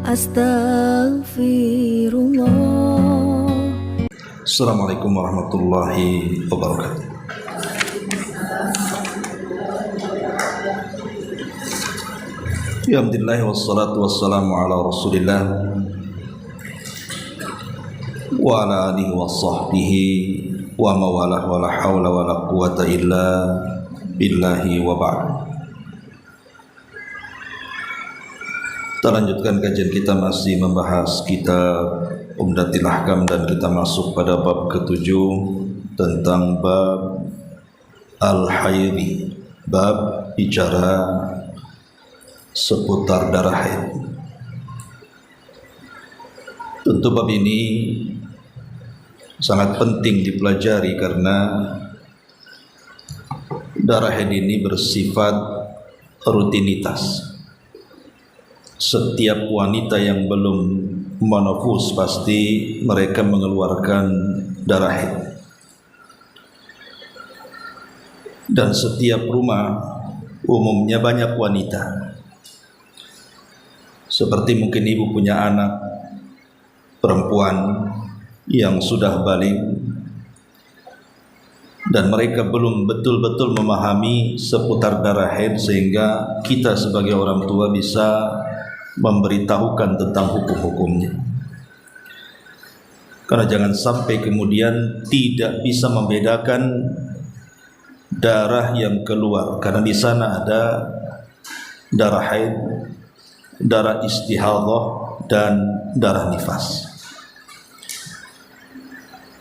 Astaghfirullah. Assalamualaikum warahmatullahi wabarakatuh. Alhamdulillah wassalatu wassalamu ala Rasulillah wa ala alihi wa sahbihi wa mawalah wa la hawla wa la quwata illa billahi wa ba'd. Kita lanjutkan kajian kita, masih membahas kitab Umdatul Ahkam, dan kita masuk pada bab ke-7 tentang bab al-haidhi, bab bicara seputar darah haid. Tentu bab ini sangat penting dipelajari karena darah haid ini bersifat rutinitas. Setiap wanita yang belum menopause pasti mereka mengeluarkan darah haid. Dan setiap rumah umumnya banyak wanita. Seperti mungkin ibu punya anak perempuan yang sudah balik dan mereka belum betul-betul memahami seputar darah haid, sehingga kita sebagai orang tua bisa memberitahukan tentang hukum-hukumnya. Karena jangan sampai kemudian tidak bisa membedakan darah yang keluar, karena di sana ada darah haid, darah istihadhah, dan darah nifas.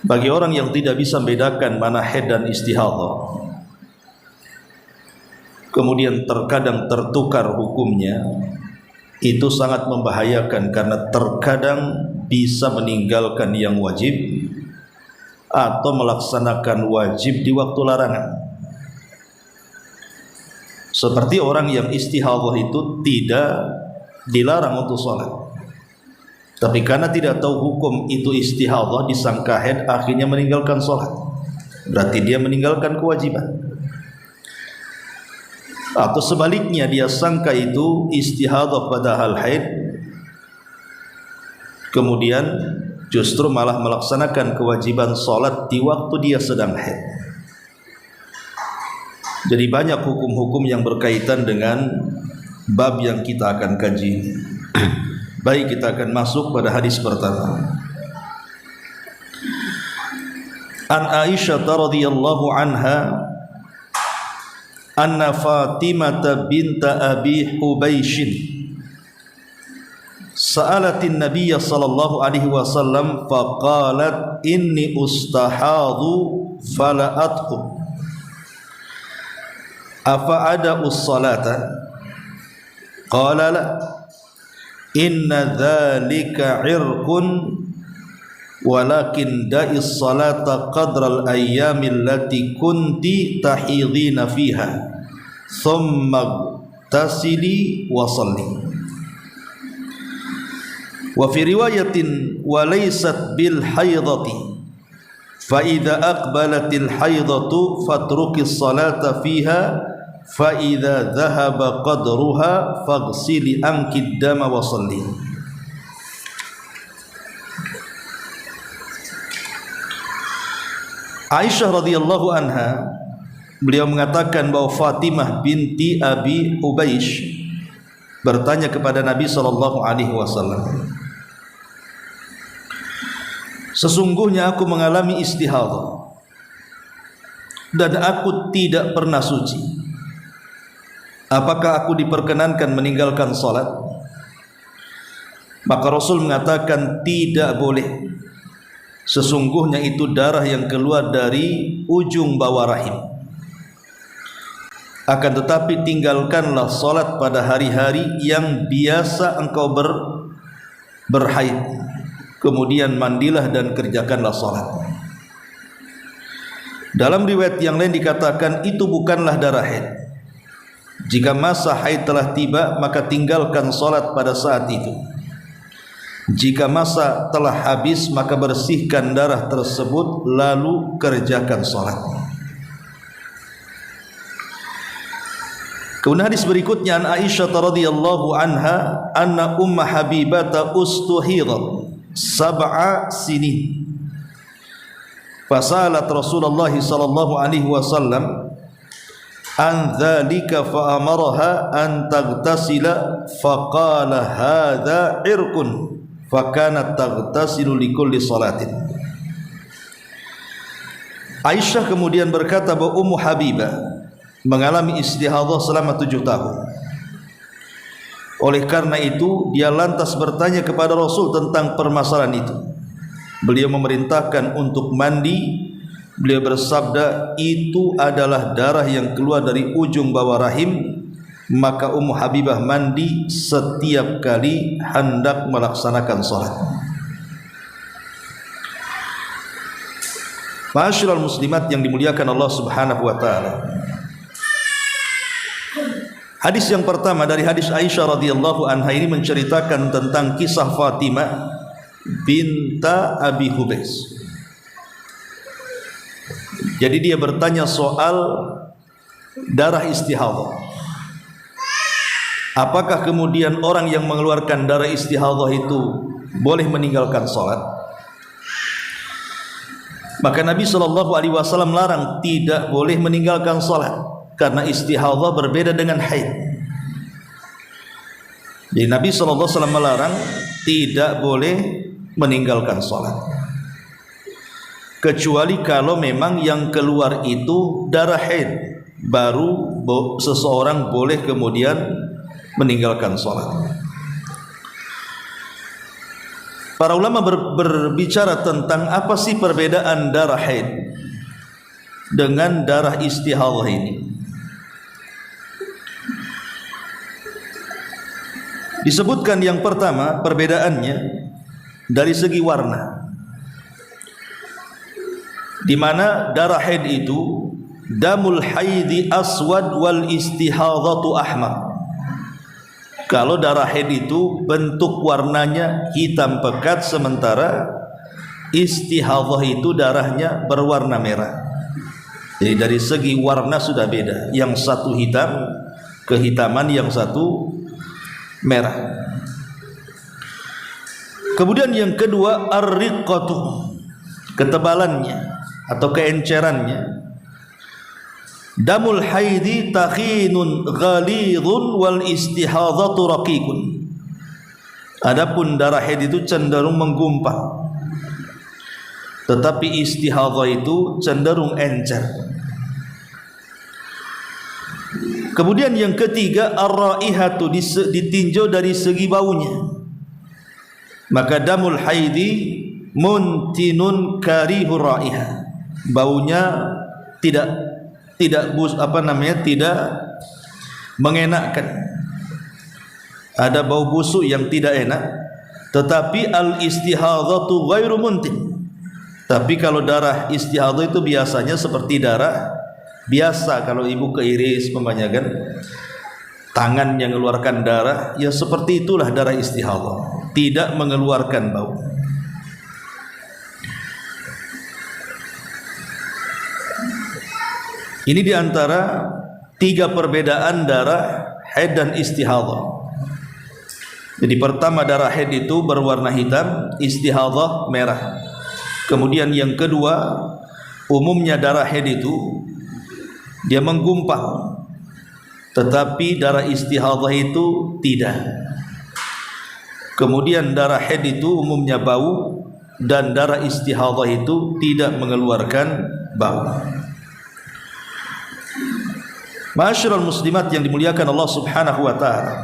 Bagi orang yang tidak bisa membedakan mana haid dan istihadhah, kemudian terkadang tertukar hukumnya, itu sangat membahayakan, karena terkadang bisa meninggalkan yang wajib atau melaksanakan wajib di waktu larangan. Seperti orang yang istihadhah itu tidak dilarang untuk sholat, tapi karena tidak tahu hukum itu istihadhah, disangka haid, akhirnya meninggalkan sholat. Berarti dia meninggalkan kewajiban. Atau sebaliknya, dia sangka itu istihadhah padahal haid, kemudian justru malah melaksanakan kewajiban sholat di waktu dia sedang haid. Jadi banyak hukum-hukum yang berkaitan dengan bab yang kita akan kaji. Baik, kita akan masuk pada hadis pertama. An Aisyah radhiyallahu anha anna Fatimah binta Abi Hubaysh sa'alatin Nabiy sallallahu alaihi wasallam faqalat inni ustahadu fala'athu afa ada us-salata qala la inna dhalika irqun walakin da'is salata qadral ayyamil lati kunti tahidhina fiha thumma tasili wa salli. Wa fi riwayatin wa laysat bil haidati fa idza aqbalatil haidatu fatrukis salata fiha fa idza dhahaba qadruha faghsili anki dama wa salli. Aisyah radhiyallahu anha, beliau mengatakan bahwa Fatimah binti Abi Hubaysh bertanya kepada Nabi sallallahu alaihi wasallam, sesungguhnya aku mengalami istihadhah dan aku tidak pernah suci. Apakah aku diperkenankan meninggalkan salat? Maka Rasul mengatakan tidak boleh. Sesungguhnya itu darah yang keluar dari ujung bawah rahim. Akan tetapi tinggalkanlah salat pada hari-hari yang biasa engkau berhaid. Kemudian mandilah dan kerjakanlah salat. Dalam riwayat yang lain dikatakan itu bukanlah darah haid. Jika masa haid telah tiba, maka tinggalkan salat pada saat itu. Jika masa telah habis, maka bersihkan darah tersebut lalu kerjakan salat. Kemudian hadis berikutnya an Aisyah radhiyallahu anha anna Umma Habibah ustuhidat 7 sinin fasalat Rasulullah sallallahu alaihi wasallam an dzalika fa amaraha an taghtasila faqala hadza irqun fakanat taghtasilu likulli salatin. Aisyah kemudian berkata bahwa Ummu Habibah mengalami istihadhah selama 7 tahun. Oleh karena itu dia lantas bertanya kepada Rasul tentang permasalahan itu. Beliau memerintahkan untuk mandi. Beliau bersabda, itu adalah darah yang keluar dari ujung bawah rahim. Maka Ummu Habibah mandi setiap kali hendak melaksanakan salat. Ma'asyiral muslimat yang dimuliakan Allah Subhanahu wa taala. Hadis yang pertama dari hadis Aisyah radhiyallahu anha ini menceritakan tentang kisah Fatimah binta Abi Hubais. Jadi dia bertanya soal darah istihadhah. Apakah kemudian orang yang mengeluarkan darah istihadhah itu boleh meninggalkan salat? Maka Nabi SAW larang tidak boleh meninggalkan salat, karena istihadhah berbeda dengan haid. Jadi Nabi SAW melarang tidak boleh meninggalkan salat, kecuali kalau memang yang keluar itu darah haid, baru seseorang boleh kemudian meninggalkan salat. Para ulama berbicara tentang apa sih perbedaan darah haid dengan darah istihadhah ini. Disebutkan yang pertama perbedaannya dari segi warna, di mana darah haid itu damul haidi aswad wal istihadhatu ahmar. Kalau darah haid itu bentuk warnanya hitam pekat, sementara istihadhah itu darahnya berwarna merah. Jadi dari segi warna sudah beda, yang satu hitam kehitaman, yang satu merah. Kemudian yang kedua ar-riqqatu, ketebalannya atau keencerannya. Damul haidi takhinun ghalidhun wal istihadhatu raqiqun. Adapun darah haid itu cenderung menggumpal, tetapi istihadhah itu cenderung encer. Kemudian yang ketiga ar-raihatu, ditinjau dari segi baunya. Maka damul haidi muntinun karihur raihah, baunya tidak mengenakkan. Ada bau busuk yang tidak enak. Tetapi al-istihadhatu ghairu muntin. Tapi kalau darah istihadhah itu biasanya seperti darah biasa. Kalau ibu keiris kan, tangan yang mengeluarkan darah, ya seperti itulah darah istihadhah, tidak mengeluarkan bau. Ini diantara 3 perbedaan darah haid dan istihadhah. Jadi pertama, darah haid itu berwarna hitam, istihadhah merah. Kemudian yang kedua, umumnya darah haid itu dia menggumpal, tetapi darah istihadhah itu tidak. Kemudian darah haid itu umumnya bau, dan darah istihadhah itu tidak mengeluarkan bau. Ma'asyiral muslimat yang dimuliakan Allah Subhanahu wa taala.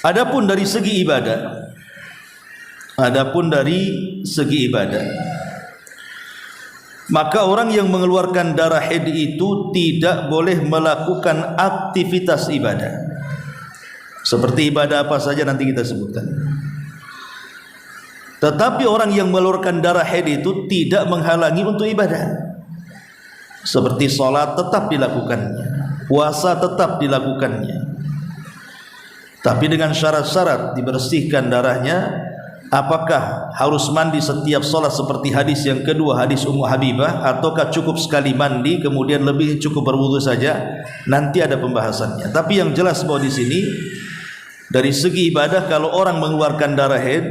Adapun dari segi ibadah, maka orang yang mengeluarkan darah haid itu tidak boleh melakukan aktivitas ibadah. Seperti ibadah apa saja nanti kita sebutkan. Tetapi orang yang mengeluarkan darah haid itu tidak menghalangi untuk ibadah. Seperti sholat tetap dilakukannya, puasa tetap dilakukannya, tapi dengan syarat-syarat: dibersihkan darahnya, apakah harus mandi setiap sholat seperti hadis yang kedua, hadis Ummu Habibah, ataukah cukup sekali mandi kemudian lebih cukup berwudu saja? Nanti ada pembahasannya. Tapi yang jelas bahwa di sini dari segi ibadah, kalau orang mengeluarkan darah haid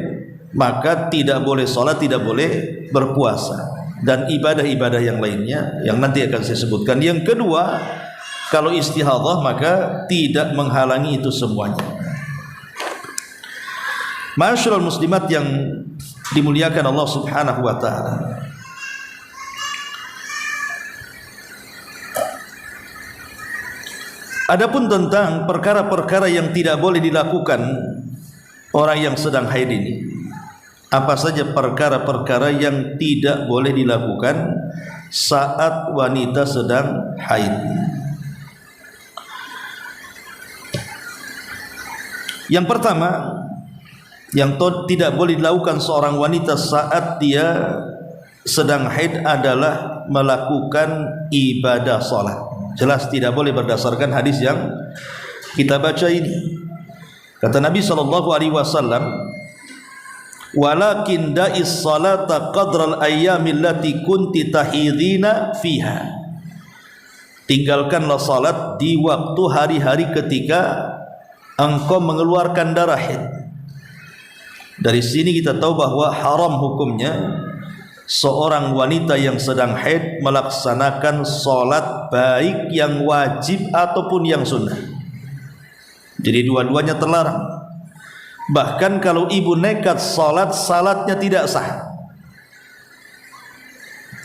maka tidak boleh sholat, tidak boleh berpuasa, dan ibadah-ibadah yang lainnya yang nanti akan saya sebutkan. Yang kedua, kalau istihadhah maka tidak menghalangi itu semuanya. Ma'asyiral muslimat yang dimuliakan Allah Subhanahu wa taala, adapun tentang perkara-perkara yang tidak boleh dilakukan orang yang sedang haid ini, apa saja perkara-perkara yang tidak boleh dilakukan saat wanita sedang haid? Yang pertama, yang tidak boleh dilakukan seorang wanita saat dia sedang haid adalah melakukan ibadah salat. Jelas tidak boleh berdasarkan hadis yang kita baca ini. Kata Nabi SAW, walakin da'is salata qadral ayyamil lati kunti tahidina fiha. Tinggalkanlah salat di waktu hari-hari ketika engkau mengeluarkan darah haid. Dari sini kita tahu bahwa haram hukumnya seorang wanita yang sedang haid melaksanakan salat, baik yang wajib ataupun yang sunnah. Jadi dua-duanya terlarang. Bahkan kalau ibu nekat salat, salatnya tidak sah.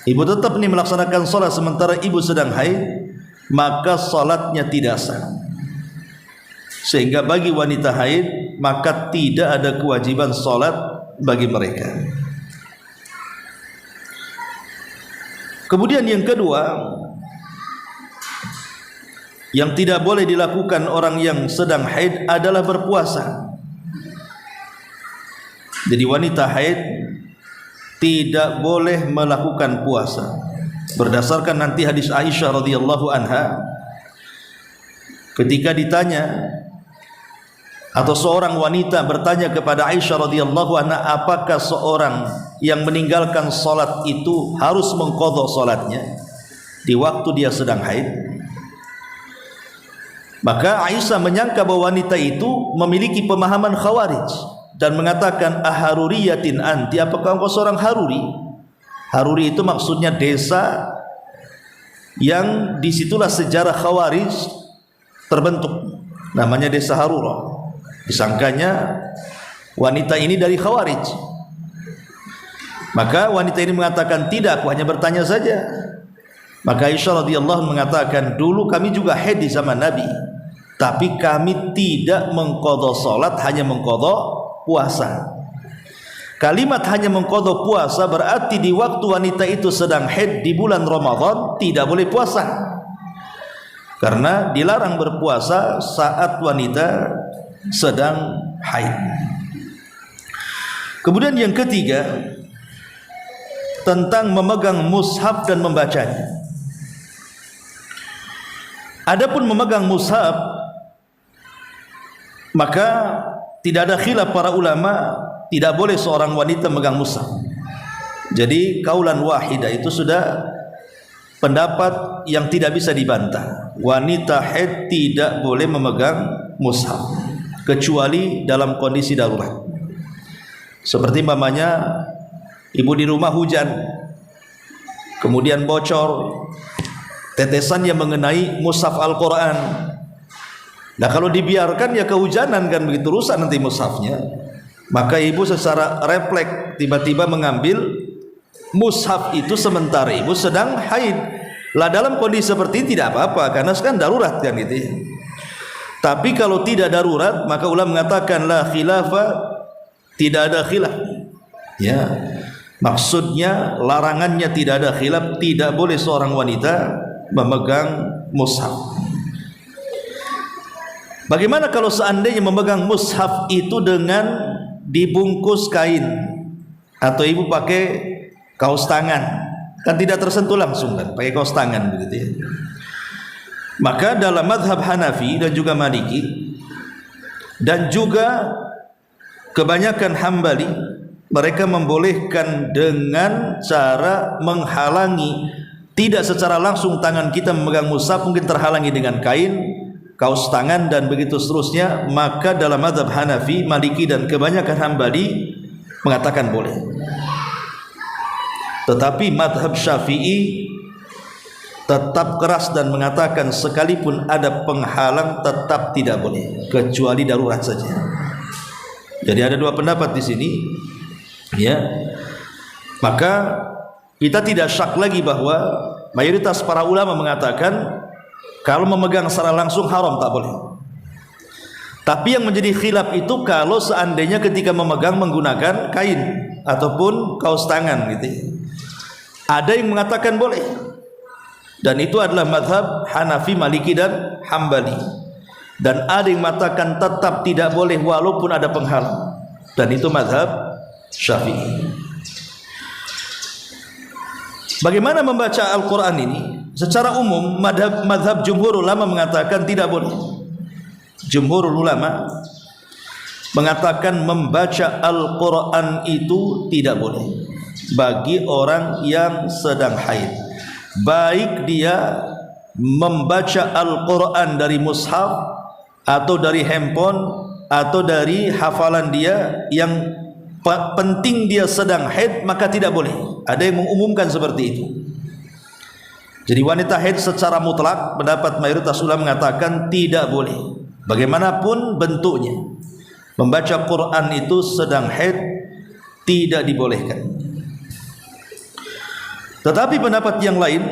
Ibu tetap nih melaksanakan salat sementara ibu sedang haid, maka salatnya tidak sah. Sehingga bagi wanita haid maka tidak ada kewajiban salat bagi mereka. Kemudian yang kedua, yang tidak boleh dilakukan orang yang sedang haid adalah berpuasa. Jadi wanita haid tidak boleh melakukan puasa. Berdasarkan nanti hadis Aisyah radhiyallahu anha, ketika ditanya atau seorang wanita bertanya kepada Aisyah radhiyallahu anha, apakah seorang yang meninggalkan salat itu harus mengqadha salatnya di waktu dia sedang haid? Maka Aisyah menyangka bahwa wanita itu memiliki pemahaman Khawarij dan mengatakan, aharuriyatin anti, apakah engkau seorang Haruri? Haruri itu maksudnya desa yang disitulah sejarah Khawarij terbentuk, namanya desa Harura. Disangkanya wanita ini dari Khawarij. Maka wanita ini mengatakan, tidak, aku hanya bertanya saja. Maka Aisyah radhiyallahu mengatakan, dulu kami juga haid di zaman Nabi, tapi kami tidak mengqadha salat, hanya mengqadha puasa. Kalimat hanya mengqadha puasa berarti di waktu wanita itu sedang haid di bulan Ramadan tidak boleh puasa, karena dilarang berpuasa saat wanita sedang haid. Kemudian yang ketiga, tentang memegang mushaf dan membacanya. Adapun memegang mushaf, maka tidak ada khilaf para ulama, tidak boleh seorang wanita memegang mushaf. Jadi kaulan wahidah itu sudah pendapat yang tidak bisa dibantah. Wanita haid tidak boleh memegang mushaf kecuali dalam kondisi darurat. Seperti mamanya ibu di rumah hujan, kemudian bocor tetesan yang mengenai mushaf Al-Quran. Nah kalau dibiarkan ya kehujanan kan, begitu rusak nanti mushafnya. Maka ibu secara refleks tiba-tiba mengambil mushaf itu sementara ibu sedang haid. Lah dalam kondisi seperti ini tidak apa-apa, karena sekarang darurat kan gitu ya. Tapi kalau tidak darurat, maka ulama mengatakan la khilafa, tidak ada khilaf. Ya, maksudnya larangannya tidak ada khilaf, tidak boleh seorang wanita memegang mushaf. Bagaimana kalau seandainya memegang mushaf itu dengan dibungkus kain, atau ibu pakai kaos tangan, kan tidak tersentuh langsung kan, pakai kaos tangan begitu ya. Maka dalam mazhab Hanafi dan juga Maliki dan juga kebanyakan Hambali, mereka membolehkan dengan cara menghalangi, tidak secara langsung tangan kita memegang mushaf, mungkin terhalangi dengan kain, kaos tangan dan begitu seterusnya. Maka dalam mazhab Hanafi, Maliki dan kebanyakan Hambali mengatakan boleh. Tetapi mazhab Syafi'i tetap keras dan mengatakan sekalipun ada penghalang tetap tidak boleh, kecuali darurat saja. Jadi ada dua pendapat di sini, ya. Maka kita tidak syak lagi bahwa mayoritas para ulama mengatakan kalau memegang secara langsung haram, tak boleh. Tapi yang menjadi khilaf itu kalau seandainya ketika memegang menggunakan kain ataupun kaos tangan gitu. Ada yang mengatakan boleh. Dan itu adalah mazhab Hanafi, Maliki dan Hambali. Dan ada yang mengatakan tetap tidak boleh walaupun ada penghalang. Dan itu mazhab Syafi'i. Bagaimana membaca Al-Quran ini? Secara umum mazhab jumhur ulama mengatakan tidak boleh. Jumhur ulama mengatakan membaca Al-Quran itu tidak boleh bagi orang yang sedang haid, baik dia membaca Al-Quran dari mushaf atau dari handphone atau dari hafalan dia, yang penting dia sedang haid maka tidak boleh. Ada yang mengumumkan seperti itu. Jadi wanita haid secara mutlak pendapat mayoritas ulama mengatakan tidak boleh, bagaimanapun bentuknya. Membaca Quran itu sedang haid tidak dibolehkan. Tetapi pendapat yang lain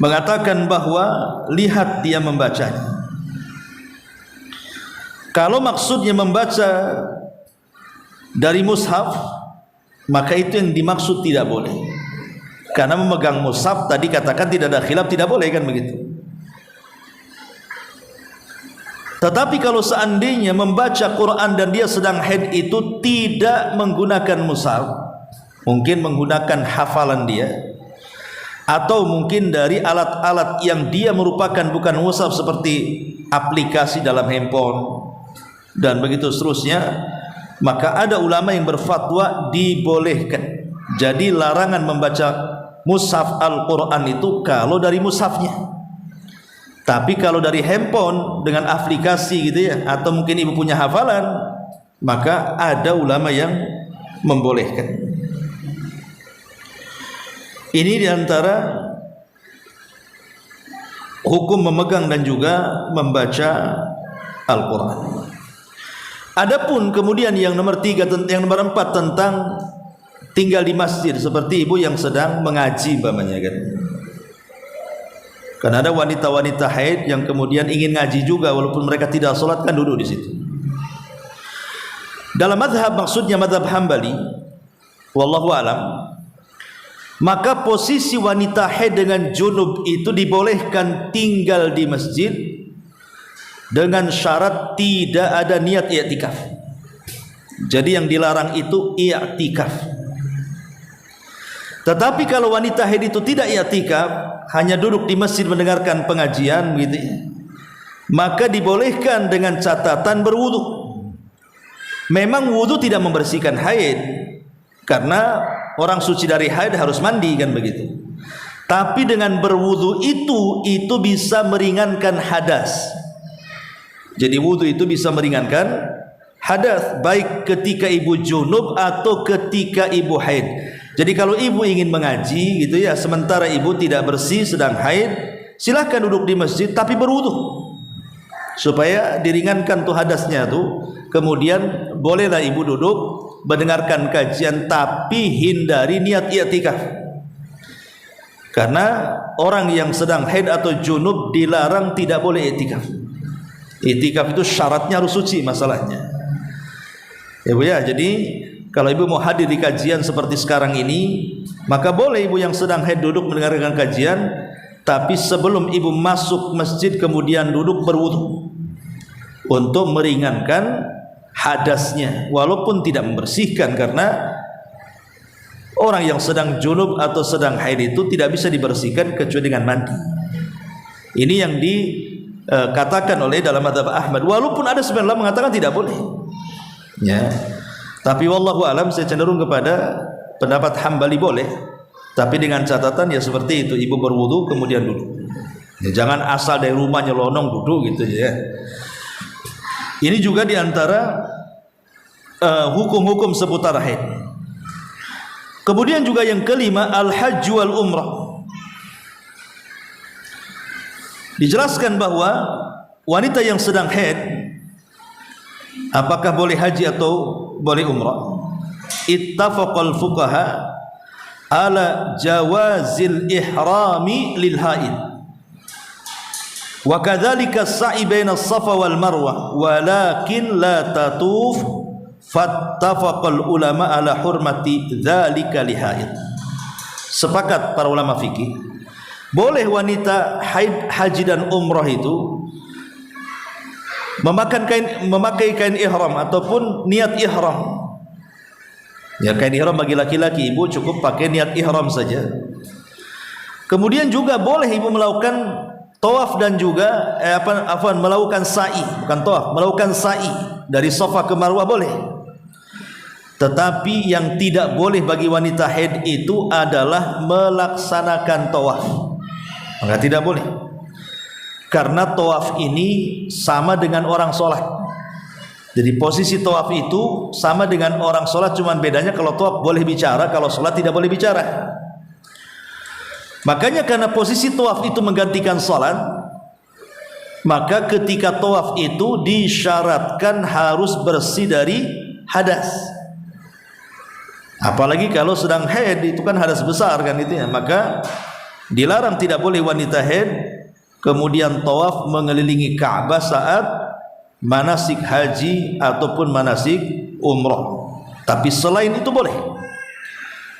mengatakan bahwa lihat dia membacanya. Kalau maksudnya membaca dari mushaf, maka itu yang dimaksud tidak boleh. Karena memegang mushaf tadi katakan tidak ada khilaf, tidak boleh kan begitu. Tetapi kalau seandainya membaca Quran dan dia sedang haid itu tidak menggunakan mushaf, mungkin menggunakan hafalan dia, atau mungkin dari alat-alat yang dia merupakan bukan mushaf seperti aplikasi dalam handphone dan begitu seterusnya, maka ada ulama yang berfatwa dibolehkan. Jadi larangan membaca mushaf Al-Quran itu kalau dari mushafnya. Tapi kalau dari handphone dengan aplikasi gitu ya, atau mungkin ibu punya hafalan, maka ada ulama yang membolehkan. Ini diantara hukum memegang dan juga membaca Al-Quran. Adapun kemudian yang nomor 4 tentang tinggal di masjid, seperti ibu yang sedang mengaji umpamanya kan. Karena ada wanita-wanita haid yang kemudian ingin ngaji juga walaupun mereka tidak sholat, kan duduk di situ. Dalam mazhab, maksudnya mazhab Hambali, wallahu alam, maka posisi wanita haid dengan junub itu dibolehkan tinggal di masjid dengan syarat tidak ada niat i'tikaf. Jadi yang dilarang itu i'tikaf. Tetapi kalau wanita haid itu tidak i'tikaf, hanya duduk di masjid mendengarkan pengajian gitu, maka dibolehkan dengan catatan berwudu. Memang wudu tidak membersihkan haid, karena orang suci dari haid harus mandi kan begitu. Tapi dengan berwudu itu bisa meringankan hadas. Jadi wudu itu bisa meringankan hadas, baik ketika ibu junub atau ketika ibu haid. Jadi kalau ibu ingin mengaji gitu ya, sementara ibu tidak bersih sedang haid, silahkan duduk di masjid tapi berwudu supaya diringankan tuh hadasnya tuh. Kemudian bolehlah ibu duduk mendengarkan kajian tapi hindari niat i'tikaf. Karena orang yang sedang haid atau junub dilarang tidak boleh i'tikaf. I'tikaf itu syaratnya harus suci masalahnya. Ya Bu ya, jadi kalau ibu mau hadir di kajian seperti sekarang ini, maka boleh ibu yang sedang haid duduk mendengarkan kajian, tapi sebelum ibu masuk masjid kemudian duduk berwudu untuk meringankan hadasnya, walaupun tidak membersihkan, karena orang yang sedang junub atau sedang haid itu tidak bisa dibersihkan kecuali dengan mandi. Ini yang katakan oleh dalam mazhab Ahmad, walaupun ada sebagian ulama mengatakan tidak boleh. Ya. Tapi wallahu alam saya cenderung kepada pendapat Hambali boleh, tapi dengan catatan ya seperti itu, ibu berwudu kemudian duduk. Ya, jangan asal dari rumah nyelonong duduk gitu ya. Ini juga diantara hukum-hukum seputar haid. Kemudian juga yang kelima, al-hajj wal umrah. Dijelaskan bahwa wanita yang sedang haid apakah boleh haji atau boleh umrah. Ittafaqal fuqaha ala jawazil ihrami lil haid. Wa kadzalika as-sa'i baina as-safa wal marwah walakin la tatuf, fattafaqal ulama ala hurmati dzalika li haid. Sepakat para ulama fikih, boleh wanita haid, haji dan umrah itu memakai kain ihram ataupun niat ihram. Ya, kain ihram bagi laki-laki, ibu cukup pakai niat ihram saja. Kemudian juga boleh ibu melakukan tawaf dan juga melakukan sa'i, bukan tawaf, melakukan sa'i dari Safa ke Marwah boleh. Tetapi yang tidak boleh bagi wanita haid itu adalah melaksanakan tawaf. Maka tidak boleh. Karena tawaf ini sama dengan orang sholat. Jadi posisi tawaf itu sama dengan orang sholat, cuman bedanya kalau tawaf boleh bicara, kalau sholat tidak boleh bicara. Makanya karena posisi tawaf itu menggantikan sholat, maka ketika tawaf itu disyaratkan harus bersih dari hadas. Apalagi kalau sedang haid, itu kan hadas besar kan itu ya. Maka dilarang, tidak boleh wanita haid kemudian tawaf mengelilingi Ka'bah saat manasik haji ataupun manasik umrah. Tapi selain itu boleh.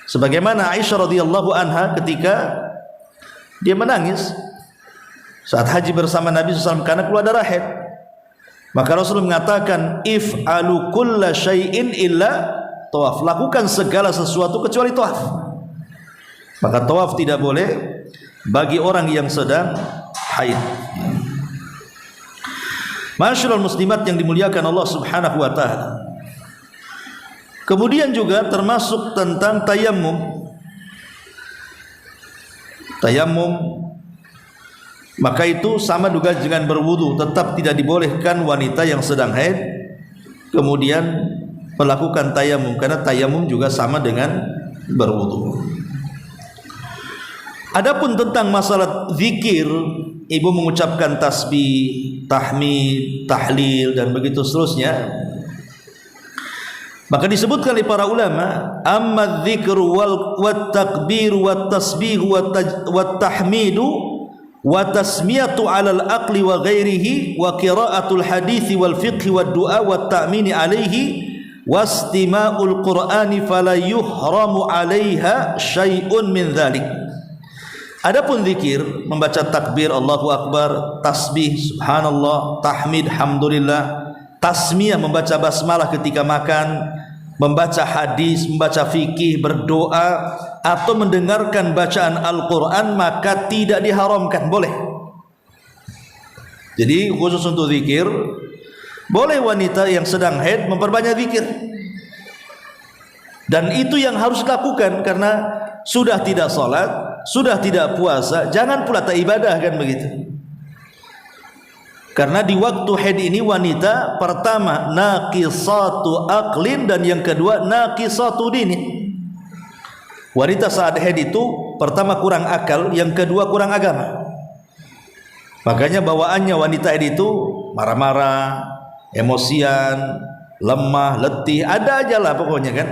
Sebagaimana Aisyah radhiyallahu anha ketika dia menangis saat haji bersama Nabi SAW karena keluar darah haid, maka Rasulullah mengatakan, if'alu kulla syai'in illa tawaf, lakukan segala sesuatu kecuali tawaf. Maka tawaf tidak boleh bagi orang yang sedang haid. Masyaallah muslimat yang dimuliakan Allah Subhanahu wa taala. Kemudian juga termasuk tentang tayammum. Tayammum, maka itu sama juga dengan berwudu, tetap tidak dibolehkan wanita yang sedang haid kemudian melakukan tayammum, karena tayammum juga sama dengan berwudu. Adapun tentang masalah zikir, ibu mengucapkan tasbih, tahmid, tahlil dan begitu seterusnya, maka disebutkan oleh para ulama, amma dzikru wat takbiru wat tasbihu wat tahmidu wa tasmiyatu 'alal aqli wa ghairihi wa qira'atul hadithi wal fiqhi wad du'a wat ta'mini 'alaihi wastima'ul qur'ani fala yuhramu 'alaiha syai'un min dzalik. Adapun zikir, membaca takbir Allahu Akbar, tasbih subhanallah, tahmid hamdulillah, tasmiyah membaca basmalah ketika makan, membaca hadis, membaca fikih, berdoa atau mendengarkan bacaan Al-Quran, maka tidak diharamkan, boleh. Jadi khusus untuk zikir, boleh wanita yang sedang haid memperbanyak zikir, dan itu yang harus dilakukan karena sudah tidak sholat, sudah tidak puasa, jangan pula tak ibadah, kan begitu. Karena di waktu haid ini wanita pertama naqisatu aqlin dan yang kedua naqisatu dini. Wanita saat haid itu pertama kurang akal, yang kedua kurang agama. Makanya bawaannya wanita haid itu marah-marah, emosian, lemah, letih, ada aja lah pokoknya kan.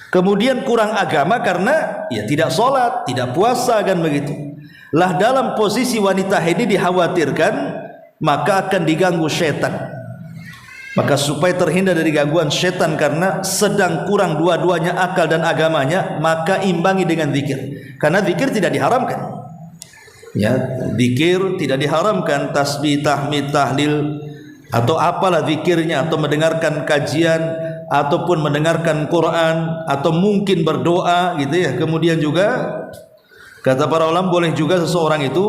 Kemudian kurang agama karena ya tidak sholat, tidak puasa, kan begitu. Lah dalam posisi wanita haid ini dikhawatirkan maka akan diganggu setan. Maka supaya terhindar dari gangguan setan karena sedang kurang dua-duanya akal dan agamanya, maka imbangi dengan zikir. Karena zikir tidak diharamkan. Ya, zikir tidak diharamkan, tasbih, tahmid, tahlil atau apalah zikirnya, atau mendengarkan kajian ataupun mendengarkan Quran atau mungkin berdoa gitu ya. Kemudian juga kata para ulama boleh juga seseorang itu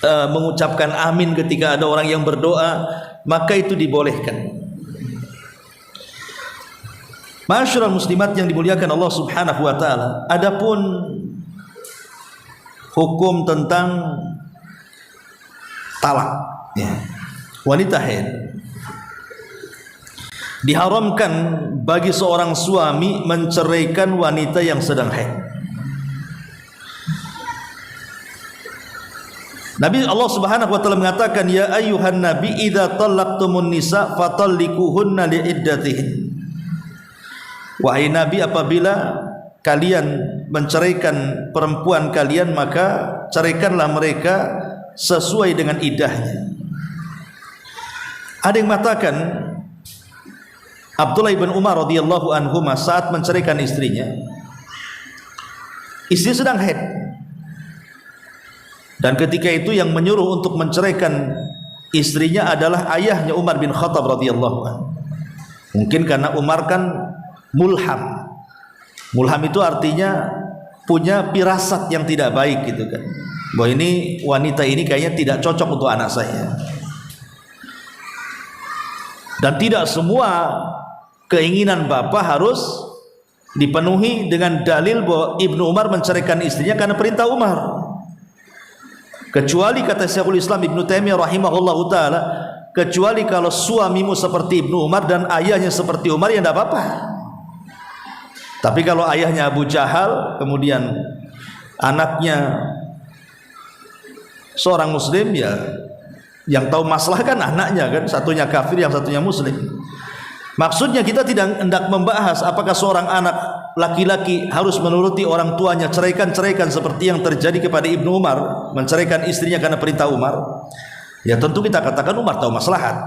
mengucapkan amin ketika ada orang yang berdoa, maka itu dibolehkan. Ma'asyiral muslimat yang dimuliakan Allah Subhanahu wa taala, adapun hukum tentang talak, ya, wanita haid, diharamkan bagi seorang suami menceraikan wanita yang sedang haid. Nabi Allah Subhanahu wa taala mengatakan, ya ayyuhan nabi idza talaqtumun nisa fatallikuhunna liiddatihin. Wahai Nabi, apabila kalian menceraikan perempuan kalian, maka ceraikanlah mereka sesuai dengan iddahnya. Ada yang mengatakan Abdullah bin Umar radhiyallahu anhu saat menceraikan istrinya, istri sedang haid, dan ketika itu yang menyuruh untuk menceraikan istrinya adalah ayahnya Umar bin Khattab radhiyallahu anhu. Mungkin karena Umar kan mulham. Mulham itu artinya punya firasat yang tidak baik gitu kan, bahwa ini wanita ini kayaknya tidak cocok untuk anak saya. Dan tidak semua keinginan bapak harus dipenuhi dengan dalil bahwa Ibnu Umar menceraikan istrinya karena perintah Umar. Kecuali kata Syekhul Islam Ibnu Taimiyah rahimahullahu taala, kecuali kalau suamimu seperti Ibnu Umar dan ayahnya seperti Umar, ya tidak apa-apa. Tapi kalau ayahnya Abu Jahal, kemudian anaknya seorang muslim, ya yang tahu masalah kan anaknya kan, satunya kafir yang satunya muslim. Maksudnya kita tidak hendak membahas apakah seorang anak laki-laki harus menuruti orang tuanya, ceraikan seperti yang terjadi kepada Ibnu Umar, menceraikan istrinya karena perintah Umar. Ya tentu kita katakan Umar tahu maslahat.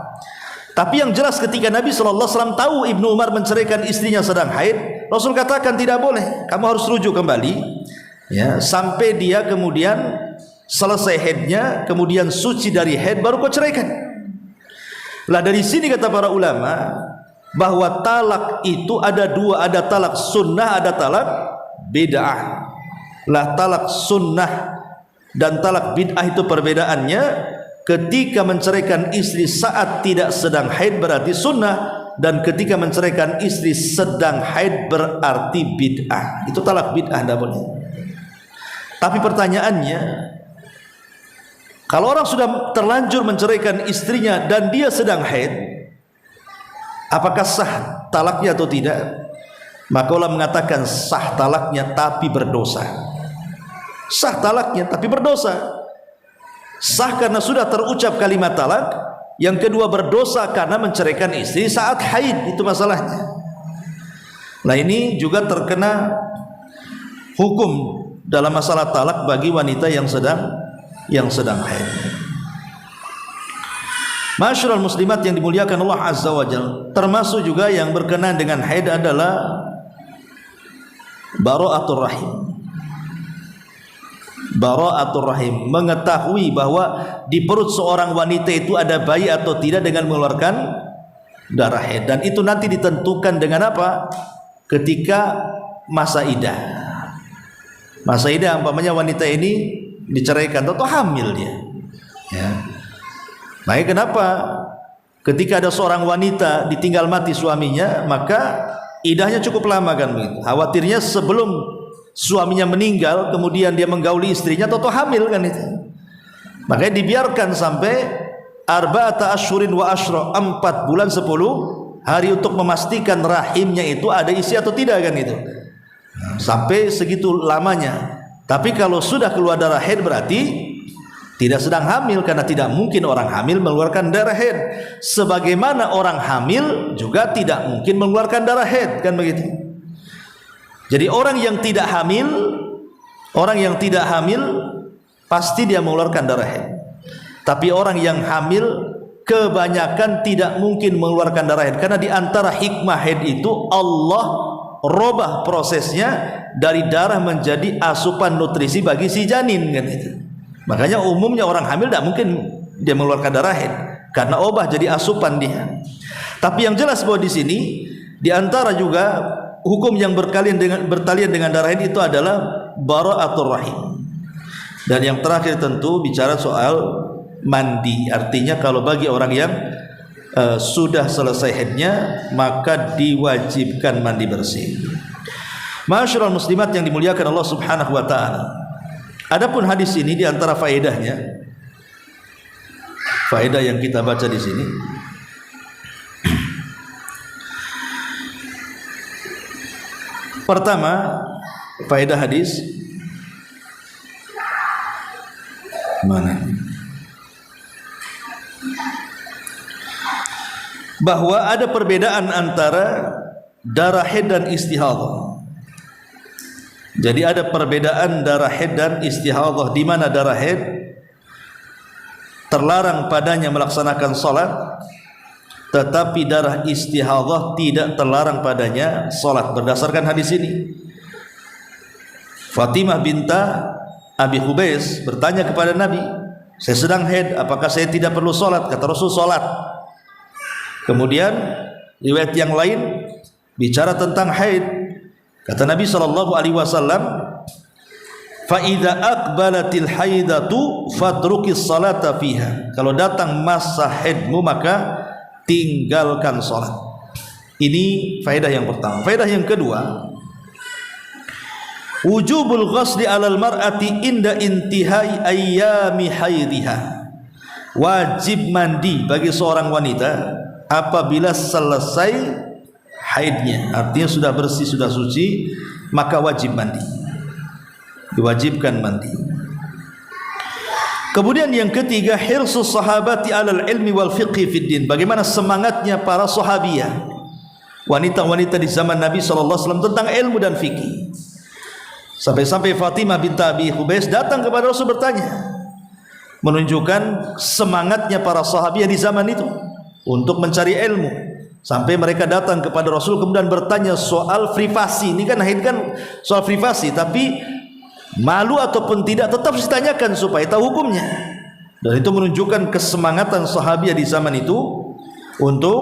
Tapi yang jelas ketika Nabi SAW tahu Ibnu Umar menceraikan istrinya sedang haid, Rasul katakan tidak boleh, kamu harus rujuk kembali, ya, sampai dia kemudian selesai haidnya, kemudian suci dari haid, baru kau ceraikan. Lah dari sini kata para ulama bahwa talak itu ada dua, ada talak sunnah, ada talak bid'ah. Lah talak sunnah dan talak bid'ah itu perbedaannya, ketika menceraikan istri saat tidak sedang haid berarti sunnah, dan ketika menceraikan istri sedang haid berarti bid'ah. Itu talak bid'ah, tidak boleh. Tapi pertanyaannya, kalau orang sudah terlanjur menceraikan istrinya dan dia sedang haid, apakah sah talaknya atau tidak? Maka ulama mengatakan sah talaknya tapi berdosa. Sah talaknya tapi berdosa. Sah karena sudah terucap kalimat talak. Yang kedua berdosa karena menceraikan istri saat haid, itu masalahnya. Nah ini juga terkena hukum dalam masalah talak bagi wanita yang sedang haid. Ma'asyiral muslimat yang dimuliakan Allah Azza wa Jalla, termasuk juga yang berkenaan dengan haid adalah bara'atul rahim. Bara'atul rahim, mengetahui bahwa di perut seorang wanita itu ada bayi atau tidak dengan mengeluarkan darah haid, dan itu nanti ditentukan dengan apa? Ketika masa idah. Masa idah umpamanya wanita ini diceraikan atau hamil dia, ya. Baik, kenapa ketika ada seorang wanita ditinggal mati suaminya, maka idahnya cukup lama kan begitu. Khawatirnya sebelum suaminya meninggal kemudian dia menggauli istrinya atau hamil kan itu. Makanya dibiarkan sampai arba'ata asyhurin wa asyra, 4 bulan 10 hari untuk memastikan rahimnya itu ada isi atau tidak kan itu. Sampai segitu lamanya. Tapi kalau sudah keluar darah haid berarti tidak sedang hamil, karena tidak mungkin orang hamil mengeluarkan darah haid. Sebagaimana orang hamil juga tidak mungkin mengeluarkan darah haid kan begitu. Jadi orang yang tidak hamil pasti dia mengeluarkan darah haid. Tapi orang yang hamil kebanyakan tidak mungkin mengeluarkan darah haid, karena di antara hikmah haid itu Allah robah prosesnya dari darah menjadi asupan nutrisi bagi si janin kan itu. Makanya umumnya orang hamil tidak mungkin dia mengeluarkan darah haid karena obah jadi asupan dia. Tapi yang jelas bahwa di sini di antara juga hukum yang bertalian dengan darah haid itu adalah bara'atul rahim. Dan yang terakhir tentu bicara soal mandi. Artinya kalau bagi orang yang sudah selesai haidnya, maka diwajibkan mandi bersih. Ma'asyiral muslimat yang dimuliakan Allah Subhanahu wa taala. Adapun hadis ini di antara faedahnya, faedah yang kita baca di sini, pertama, faedah hadis mana? Bahwa ada perbedaan antara darah haid dan istihadhah. Jadi ada perbedaan darah haid dan istihadhah, di mana darah haid terlarang padanya melaksanakan salat, tetapi darah istihadhah tidak terlarang padanya salat. Berdasarkan hadis ini, Fatimah binta Abi Hubais bertanya kepada Nabi, saya sedang haid, apakah saya tidak perlu salat? Kata Rasul, salat. Kemudian riwayat yang lain bicara tentang haid, kata Nabi SAW, fa idza aqbalatil haidatu fadrukis salata fiha. Kalau datang masa haidmu maka tinggalkan salat. Ini faedah yang pertama. Faedah yang kedua, wujubul ghusli 'alal mar'ati inda intihai ayyami haidhiha. Wajib mandi bagi seorang wanita apabila selesai haidnya. Artinya sudah bersih, sudah suci, maka wajib mandi. Diwajibkan mandi. Kemudian yang ketiga, hirsus sahabati 'alal ilmi wal fiqhi fid din. Bagaimana semangatnya para sahabiyah, wanita-wanita di zaman Nabi SAW tentang ilmu dan fikih. Sampai-sampai Fatimah binti Abi Hubais datang kepada Rasul bertanya, menunjukkan semangatnya para sahabiyah di zaman itu untuk mencari ilmu. Sampai mereka datang kepada Rasul kemudian bertanya soal privasi. Ini kan haid kan soal privasi, tapi malu ataupun tidak tetap ditanyakan supaya tahu hukumnya. Dan itu menunjukkan kesemangatan sahabiah di zaman itu untuk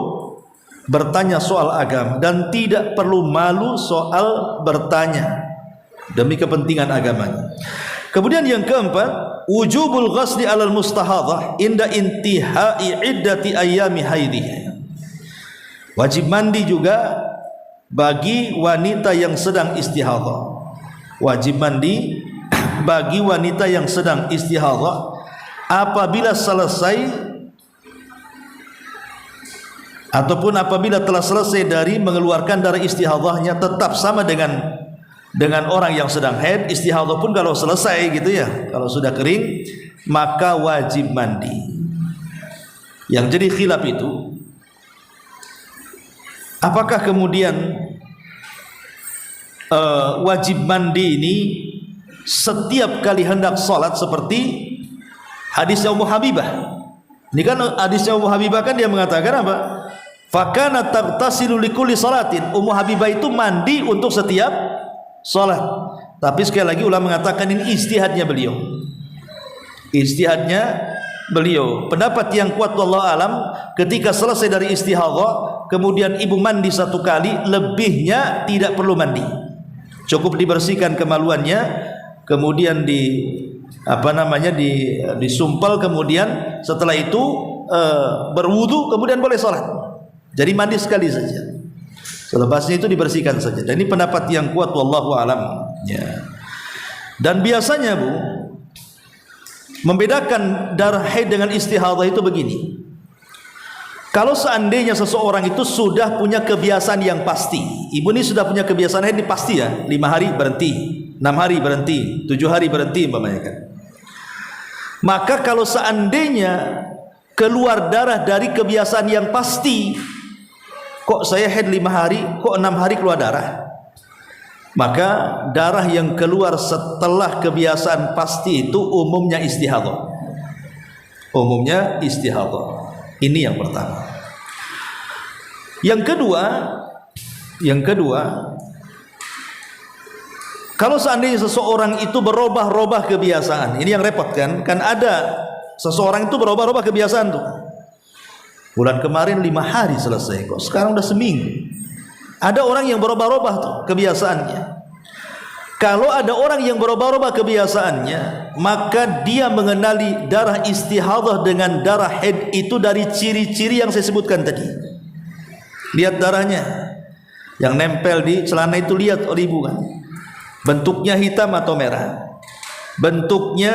bertanya soal agama dan tidak perlu malu soal bertanya demi kepentingan agamanya. Kemudian yang keempat, wujubul ghusli 'alal mustahadhah inda intihai iddati ayyami haidhiha. Wajib mandi juga bagi wanita yang sedang istihadhah. Wajib mandi bagi wanita yang sedang istihadhah apabila selesai ataupun apabila telah selesai dari mengeluarkan darah istihadhahnya, tetap sama dengan orang yang sedang haid. Istihadhah pun kalau selesai gitu ya, kalau sudah kering maka wajib mandi. Yang jadi khilaf itu, apakah kemudian wajib mandi ini setiap kali hendak salat seperti hadisnya Ummu Habibah. Ini kan hadisnya Ummu Habibah kan dia mengatakan apa? Fakana taghtasilu likulli salatin. Ummu Habibah itu mandi untuk setiap salat. Tapi sekali lagi ulama mengatakan ini ijtihadnya beliau. Ijtihadnya beliau. Pendapat yang kuat wallahu alam, ketika selesai dari istihadhah kemudian ibu mandi satu kali, lebihnya tidak perlu mandi. Cukup dibersihkan kemaluannya, kemudian disumpal, kemudian setelah itu berwudu, kemudian boleh salat. Jadi mandi sekali saja. Selepasnya itu dibersihkan saja. Dan ini pendapat yang kuat wallahu alam ya. Dan biasanya Bu, membedakan darah haid dengan istihadhah itu begini. Kalau seandainya seseorang itu sudah punya kebiasaan yang pasti, ibu ini sudah punya kebiasaan haid, ini pasti ya, 5 hari berhenti, 6 hari berhenti, 7 hari berhenti umpamanya kan. Maka kalau seandainya keluar darah dari kebiasaan yang pasti, kok saya haid 5 hari, kok 6 hari keluar darah, maka darah yang keluar setelah kebiasaan pasti itu umumnya istihadhah. Umumnya istihadhah. Ini yang pertama. Yang kedua, kalau seandainya seseorang itu berubah-ubah kebiasaan, ini yang repot kan? Kan ada seseorang itu berubah-ubah kebiasaan tuh. Bulan kemarin 5 hari selesai, kok sekarang udah seminggu. Ada orang yang berubah-ubah tuh kebiasaannya. Kalau ada orang yang berubah-ubah kebiasaannya, maka dia mengenali darah istihadah dengan darah haid itu dari ciri-ciri yang saya sebutkan tadi. Lihat darahnya yang nempel di celana itu, lihat oleh ibu kan, bentuknya hitam atau merah, bentuknya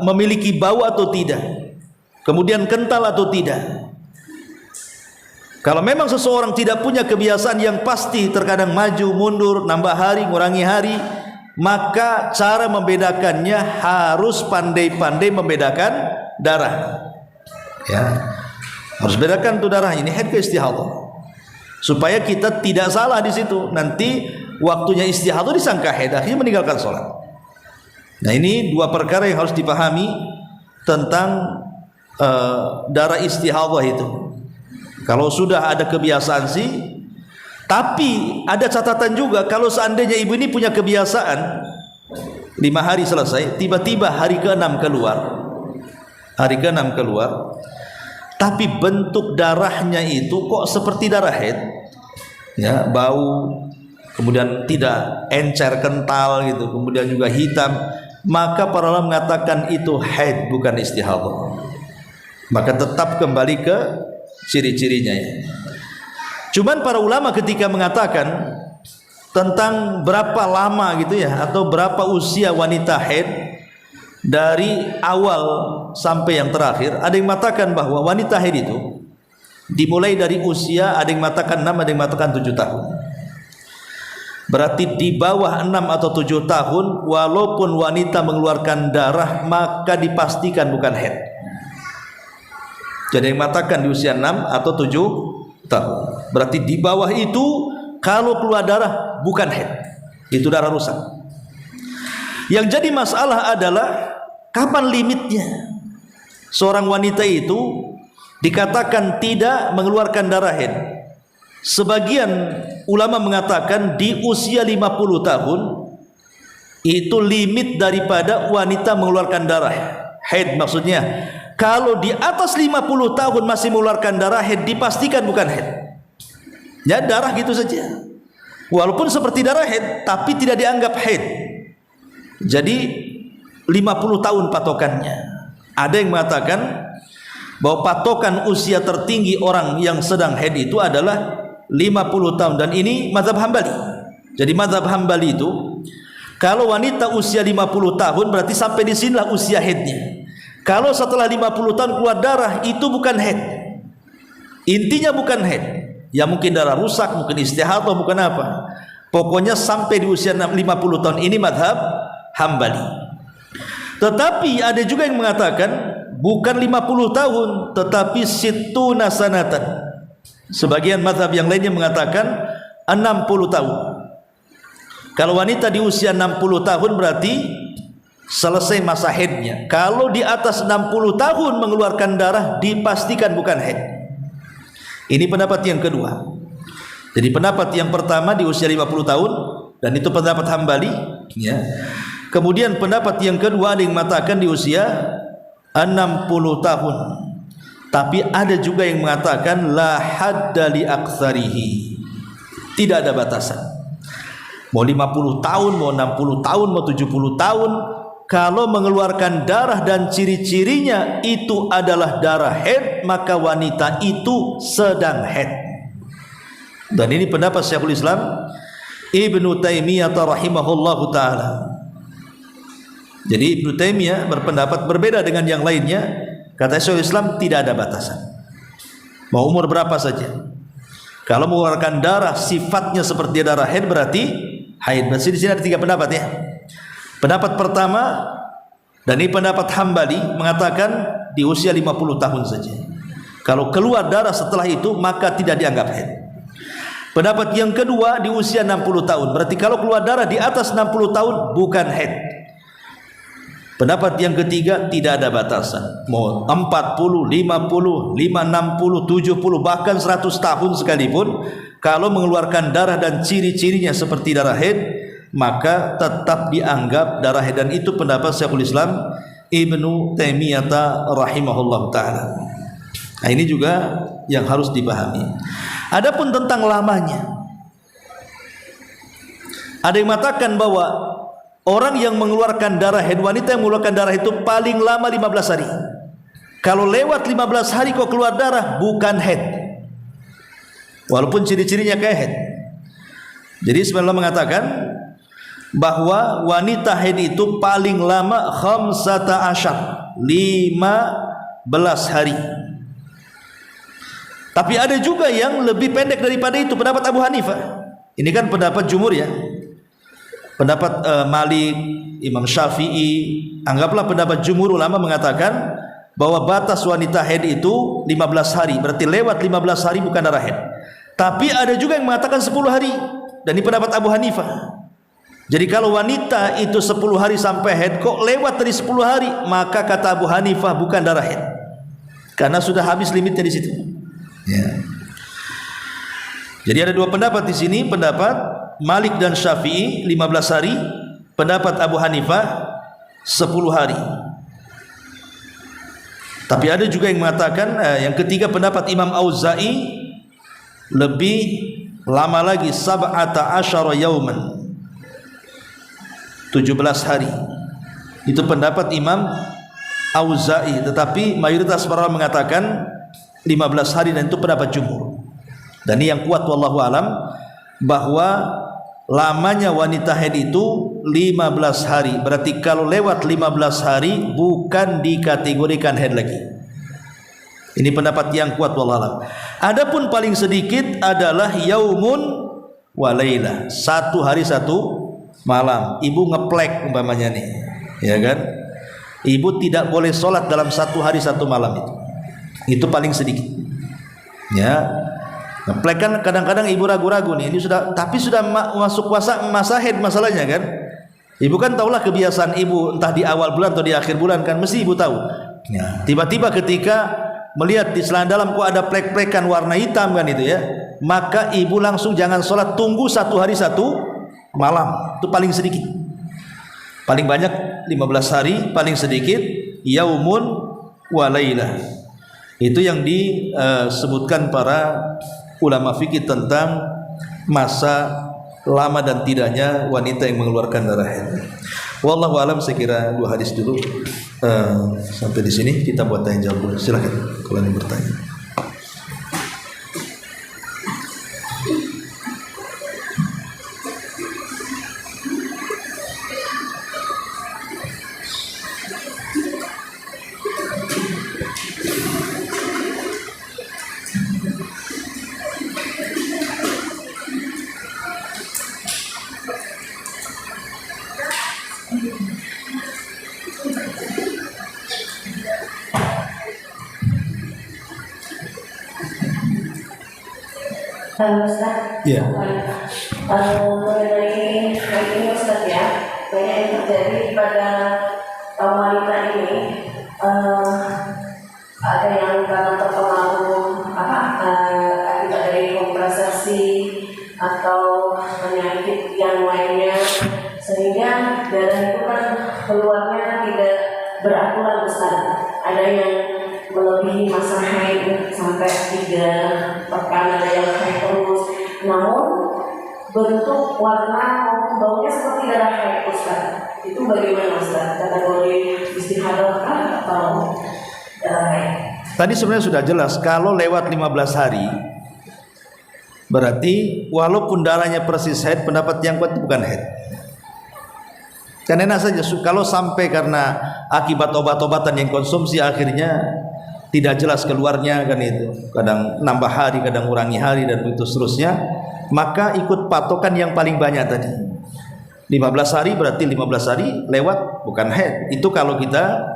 memiliki bau atau tidak, kemudian kental atau tidak. Kalau memang seseorang tidak punya kebiasaan yang pasti, terkadang maju mundur, nambah hari, ngurangi hari, maka cara membedakannya harus pandai-pandai membedakan darah. Ya, harus bedakan tuh darah ini haid ke istihadah, supaya kita tidak salah di situ. Nanti waktunya istihadah disangka haid, akhirnya meninggalkan sholat. Nah, ini dua perkara yang harus dipahami tentang darah istihadah itu. Kalau sudah ada kebiasaan sih, tapi ada catatan juga, kalau seandainya ibu ini punya kebiasaan 5 hari selesai, tiba-tiba hari ke-6 keluar, tapi bentuk darahnya itu kok seperti darah haid, ya, bau, kemudian tidak encer, kental gitu, kemudian juga hitam, maka para ulama mengatakan itu haid bukan istihadah. Maka tetap kembali ke ciri-cirinya ya. Cuman para ulama ketika mengatakan tentang berapa lama gitu ya, atau berapa usia wanita haid dari awal sampai yang terakhir, ada yang mengatakan bahwa wanita haid itu dimulai dari usia, ada yang mengatakan 6, ada yang mengatakan 7 tahun. Berarti di bawah 6 atau 7 tahun walaupun wanita mengeluarkan darah, maka dipastikan bukan haid. Jadi yang mengatakan di usia 6 atau 7 tahun. Berarti di bawah itu kalau keluar darah bukan haid, itu darah rusak. Yang jadi masalah adalah kapan limitnya seorang wanita itu dikatakan tidak mengeluarkan darah haid. Sebagian ulama mengatakan di usia 50 tahun itu limit daripada wanita mengeluarkan darah haid. Maksudnya kalau di atas 50 tahun masih mengeluarkan darah haid, dipastikan bukan haid. Ya, darah gitu saja. Walaupun seperti darah haid, tapi tidak dianggap haid. Jadi 50 tahun patokannya. Ada yang mengatakan bahwa patokan usia tertinggi orang yang sedang haid itu adalah 50 tahun. Dan ini mazhab Hambali. Jadi mazhab Hambali itu, kalau wanita usia 50 tahun berarti sampai di sinilah usia haidnya. Kalau setelah 50 tahun keluar darah, itu bukan haid. Intinya bukan haid. Ya mungkin darah rusak, mungkin istihadah, bukan apa. Pokoknya sampai di usia 50 tahun, ini madhab Hambali. Tetapi ada juga yang mengatakan bukan 50 tahun, tetapi situna sanatan. Sebagian madhab yang lainnya mengatakan 60 tahun. Kalau wanita di usia 60 tahun berarti selesai masa haidnya. Kalau di atas 60 tahun mengeluarkan darah, dipastikan bukan haid. Ini pendapat yang kedua. Jadi pendapat yang pertama di usia 50 tahun, dan itu pendapat Hambali ya. Kemudian pendapat yang kedua ada yang mengatakan di usia 60 tahun. Tapi ada juga yang mengatakan la hadda li aktsarihi. Tidak ada batasan. Mau 50 tahun, mau 60 tahun, mau 70 tahun, kalau mengeluarkan darah dan ciri-cirinya itu adalah darah haid, maka wanita itu sedang haid. Dan ini pendapat Syekhul Islam Ibnu Taimiyah rahimahullahu taala. Jadi Ibnu Taimiyah berpendapat berbeda dengan yang lainnya. Kata Syekhul Islam tidak ada batasan. Mau umur berapa saja. Kalau mengeluarkan darah sifatnya seperti darah haid berarti haid. Berarti di sini ada 3 pendapat ya. Pendapat pertama, dan ini pendapat Hambali, mengatakan di usia 50 tahun saja. Kalau keluar darah setelah itu maka tidak dianggap haid. Pendapat yang kedua di usia 60 tahun. Berarti kalau keluar darah di atas 60 tahun bukan haid. Pendapat yang ketiga tidak ada batasan. Mau 40, 50, 60, 70, bahkan 100 tahun sekalipun, kalau mengeluarkan darah dan ciri-cirinya seperti darah haid, maka tetap dianggap darah haid. Dan itu pendapat Syekhul Islam Ibnu Taimiyah rahimahullah ta'ala. Nah, ini juga yang harus dipahami. Adapun tentang lamanya, ada yang mengatakan bahwa orang yang mengeluarkan darah haid, wanita yang mengeluarkan darah itu paling lama 15 hari. Kalau lewat 15 hari kok keluar darah, bukan haid, walaupun ciri-cirinya kayak haid. Jadi sebenarnya mengatakan bahwa wanita haid itu paling lama 15 hari. Tapi ada juga yang lebih pendek daripada itu, pendapat Abu Hanifah. Ini kan pendapat jumhur ya, pendapat Malik, Imam Syafi'i. Anggaplah pendapat jumhur ulama mengatakan bahwa batas wanita haid itu 15 hari, berarti lewat 15 hari bukan darah haid. Tapi ada juga yang mengatakan 10 hari, dan ini pendapat Abu Hanifah. Jadi kalau wanita itu 10 hari sampai haid, kok lewat dari 10 hari, maka kata Abu Hanifah bukan darah haid, karena sudah habis limitnya di situ. Ya. Jadi ada dua pendapat di sini, pendapat Malik dan Syafi'i 15 hari, pendapat Abu Hanifah 10 hari. Tapi ada juga yang mengatakan yang ketiga, pendapat Imam Auza'i, lebih lama lagi, 17 yauman, 17 hari. Itu pendapat Imam Auza'i, tetapi mayoritas para ulama mengatakan 15 hari, dan itu pendapat jumhur. Dan ini yang kuat wallahu alam, bahwa lamanya wanita haid itu 15 hari. Berarti kalau lewat 15 hari bukan dikategorikan haid lagi. Ini pendapat yang kuat wallahu alam. Adapun paling sedikit adalah yaumun wa laila, 1 hari 1 malam. Ibu ngeplek umpamanya nih, ya kan? Ibu tidak boleh sholat dalam 1 hari 1 malam itu paling sedikit. Ya, ngeplek kan kadang-kadang ibu ragu-ragu nih, ini sudah, tapi sudah masuk puasa masa haid masalahnya kan. Ibu kan tahulah kebiasaan ibu, entah di awal bulan atau di akhir bulan kan, mesti ibu tahu. Ya, tiba-tiba ketika melihat di celana dalam kok ada plek-plekan warna hitam kan itu ya, maka ibu langsung jangan sholat, tunggu 1 hari 1 malam, itu paling sedikit. Paling banyak 15 hari, paling sedikit yaumun wa lailah. Itu yang disebutkan para ulama fikih tentang masa lama dan tidaknya wanita yang mengeluarkan darah haid. Wallahu alam, saya kira 2 hadis dulu. Sampai di sini kita buat tanya jawab dulu. Silakan kalau ada yang bertanya. Halo Ustaz. Iya. Mengenai hal ini Ustaz ya, banyak yang terjadi pada wanita ini, ada yang karena terpengaruh akibat dari kontrasepsi atau penyakit yang lainnya, sehingga darah itu kan keluarnya tidak beraturan Ustaz. Ada yang melebihi masa haid sampai 3 pekan, ada yang haid terus, namun bentuk warna maupun baunya seperti darah haid Ustaz. Itu bagaimana Ustaz? Kategori istihadah atau darah haid? Tadi sebenarnya sudah jelas, kalau lewat 15 hari berarti walaupun darahnya persis haid, pendapat yang kuat bukan haid. Karena enak saja kalau sampai karena akibat obat-obatan yang konsumsi akhirnya tidak jelas keluarnya kan, itu kadang nambah hari, kadang kurangi hari, dan begitu seterusnya, maka ikut patokan yang paling banyak tadi 15 hari, berarti 15 hari lewat bukan haid. Itu kalau kita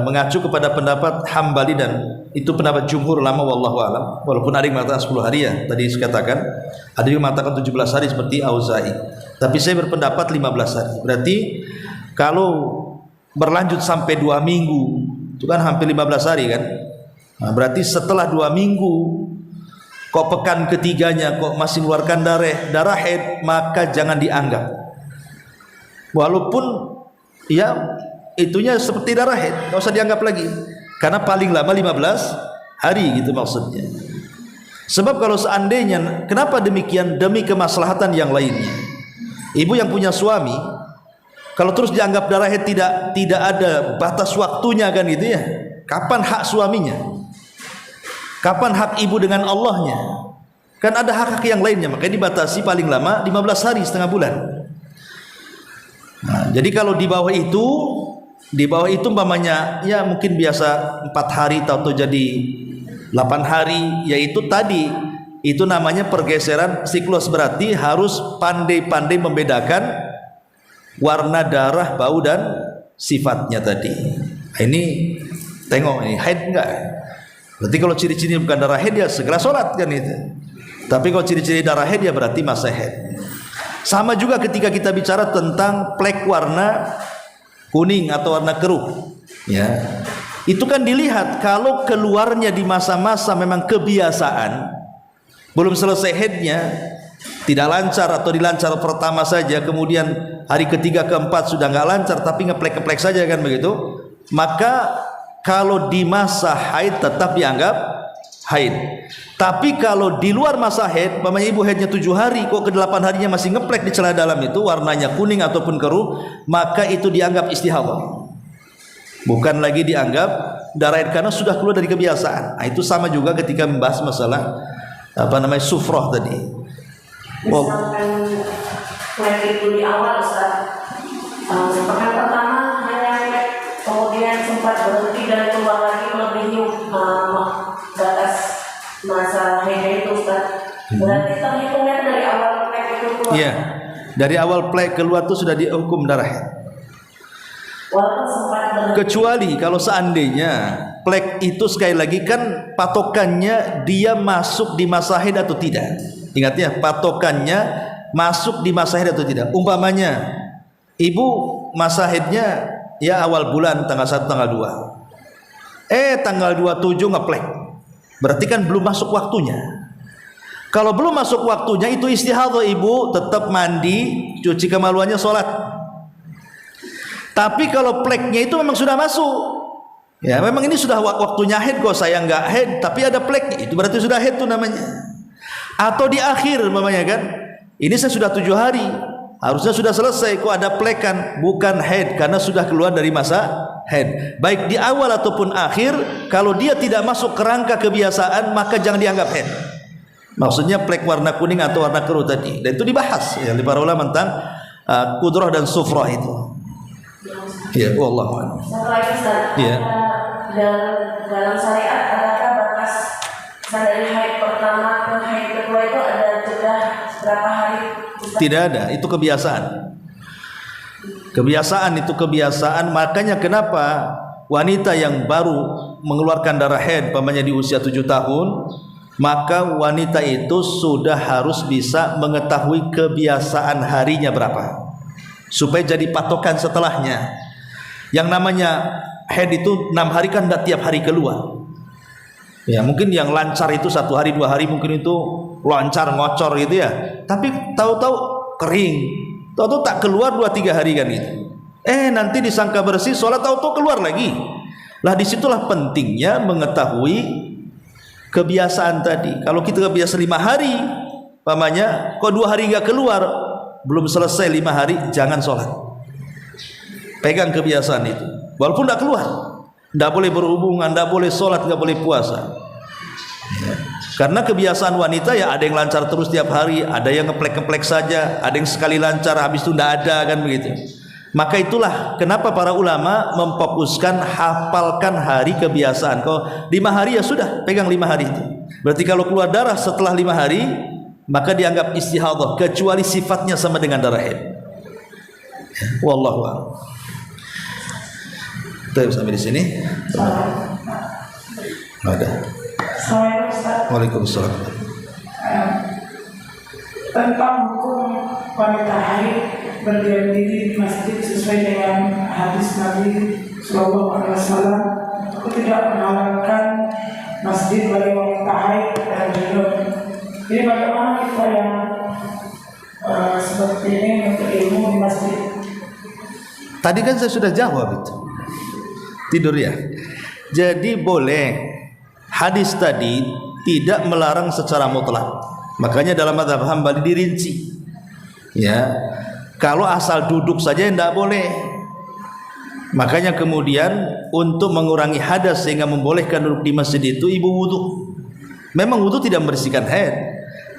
mengacu kepada pendapat Hambali, dan itu pendapat jumhur ulama wallahu alam, walaupun ada yang mengatakan 10 hari ya, tadi saya katakan, ada yang mengatakan 17 hari seperti Auza'i, tapi saya berpendapat 15 hari. Berarti kalau berlanjut sampai 2 minggu, itu kan hampir 15 hari kan. Nah, berarti setelah 2 minggu kok pekan ketiganya kok masih mengeluarkan darah haid, maka jangan dianggap, walaupun ya itunya seperti darah haid, nggak usah dianggap lagi, karena paling lama 15 hari gitu maksudnya. Sebab kalau seandainya, kenapa demikian? Demi kemaslahatan yang lainnya. Ibu yang punya suami Kalau terus dianggap darah haid tidak ada batas waktunya kan gitu ya. Kapan hak suaminya? Kapan hak ibu dengan Allahnya? Kan ada hak-hak yang lainnya, makanya dibatasi paling lama 15 hari, setengah bulan. Nah, jadi kalau di bawah itu umpamanya ya mungkin biasa 4 hari atau jadi 8 hari, yaitu tadi itu namanya pergeseran siklus, berarti harus pandai-pandai membedakan warna darah, bau dan sifatnya tadi. Nah, ini tengok ini haid enggak? Berarti kalau ciri-ciri bukan darah haid ya segera sholat kan itu. Tapi kalau ciri-ciri darah haid ya berarti masa haid. Sama juga ketika kita bicara tentang plek warna kuning atau warna keruh, ya. Itu kan dilihat kalau keluarnya di masa-masa memang kebiasaan, belum selesai haidnya, tidak lancar atau dilancar pertama saja, kemudian hari ketiga keempat sudah nggak lancar tapi ngeplek-ngeplek saja kan begitu, maka kalau di masa haid tetap dianggap haid. Tapi kalau di luar masa haid, umpamanya ibu haidnya 7 hari, kok ke 8 harinya masih ngeplek di celana dalam itu, warnanya kuning ataupun keruh, maka itu dianggap istihadah. Bukan lagi dianggap darah haid karena sudah keluar dari kebiasaan. Nah, itu sama juga ketika membahas masalah sufrah tadi. Misalkan plek itu di awal Ustaz, pekan pertama hanya plek, kemudian sempat berhenti dan keluar lagi melebihi batas masa haid itu Ustaz. Berarti terhitungnya dari awal plek itu keluar. Iya, dari awal plek keluar itu sudah dihukum darah haid. Walaupun sempat berhenti. Kecuali kalau seandainya plek itu sekali lagi kan patokannya dia masuk di masa haid atau tidak. Ingat ya, patokannya masuk di masa haid atau tidak. Umpamanya ibu masa haidnya ya awal bulan tanggal 1 tanggal 2. Tanggal 27 ngeplek. Berarti kan belum masuk waktunya. Kalau belum masuk waktunya itu istihadah, ibu tetap mandi, cuci kemaluannya, sholat. Tapi kalau pleknya itu memang sudah masuk, ya memang ini sudah waktunya haid, kok saya nggak haid tapi ada pleknya, itu berarti sudah haid itu namanya. Atau di akhir namanya kan, ini saya sudah 7 hari, harusnya sudah selesai, kok ada plekan, bukan haid karena sudah keluar dari masa haid. Baik di awal ataupun akhir, kalau dia tidak masuk kerangka kebiasaan maka jangan dianggap haid. Maksudnya plek warna kuning atau warna keruh tadi, dan itu dibahas ya oleh para ulama tentang kudrah dan sufrah itu. Ya, wallahu a'lam. Satu lagi Ustaz, Ya. dalam syariat adakah batas dari haid pertama ke haid kedua itu ada jeda berapa hari? Ustaz? Tidak ada, itu kebiasaan. Kebiasaan itu kebiasaan, makanya kenapa wanita yang baru mengeluarkan darah haid umpamanya di usia 7 tahun, maka wanita itu sudah harus bisa mengetahui kebiasaan harinya berapa, supaya jadi patokan setelahnya. Yang namanya haid itu 6 hari kan tidak tiap hari keluar. Ya mungkin yang lancar itu 1 hari 2 hari mungkin itu lancar ngocor gitu ya. Tapi tahu-tahu kering, tahu-tahu tak keluar 2-3 hari kan gitu. Nanti disangka bersih, sholat tahu-tahu keluar lagi. Lah disitulah pentingnya mengetahui kebiasaan tadi. Kalau kita kebiasa 5 hari, pamannya kok 2 hari nggak keluar, belum selesai 5 hari, jangan sholat. Pegang kebiasaan itu, walaupun tidak keluar, tidak boleh berhubungan, tidak boleh sholat, tidak boleh puasa. Karena kebiasaan wanita ya ada yang lancar terus tiap hari, ada yang ngeplek-ngeplek saja, ada yang sekali lancar habis itu tidak ada kan begitu. Maka itulah kenapa para ulama memfokuskan hafalkan hari kebiasaan. Kalau 5 hari ya sudah, pegang 5 hari itu. Berarti kalau keluar darah setelah 5 hari, maka dianggap istihadah, kecuali sifatnya sama dengan darah haid. Wallahu a'lam. Kita sampai di sini. Ada. Assalamualaikum Ustaz. Waalaikumsalam. Tentang hukum wanita haid berdiam diri di masjid sesuai dengan hadis Nabi Sallallahu Alaihi Wasallam, itu tidak menghalalkan masjid bagi wanita haid dan junub. Jadi bagaimana kita yang seperti ini untuk ilmu di masjid? Tadi kan saya sudah jawab itu. Tidur ya. Jadi boleh, hadis tadi tidak melarang secara mutlak. Makanya dalam mazhab Hambali dirinci. Ya. Kalau asal duduk saja tidak boleh. Makanya kemudian untuk mengurangi hadas sehingga membolehkan duduk di masjid itu ibu wudu. Memang wudu tidak membersihkan haid,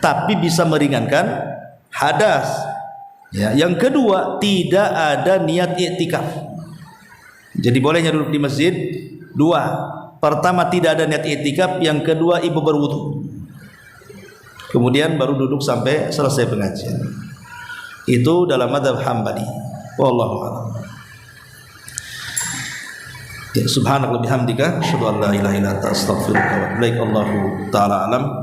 tapi bisa meringankan hadas. Ya, yang kedua, tidak ada niat iktikaf. Jadi bolehnya duduk di masjid dua. Pertama, tidak ada niat iktikaf. Yang kedua, ibu berwudu. Kemudian baru duduk sampai selesai pengajian. Itu dalam mazhab Hambali. Wallahu a'lam. Ya, subhanallah bihamdika asyhadu an la ilaha illa anta astaghfiruka wa atubu ilaik. Allahu taala alam.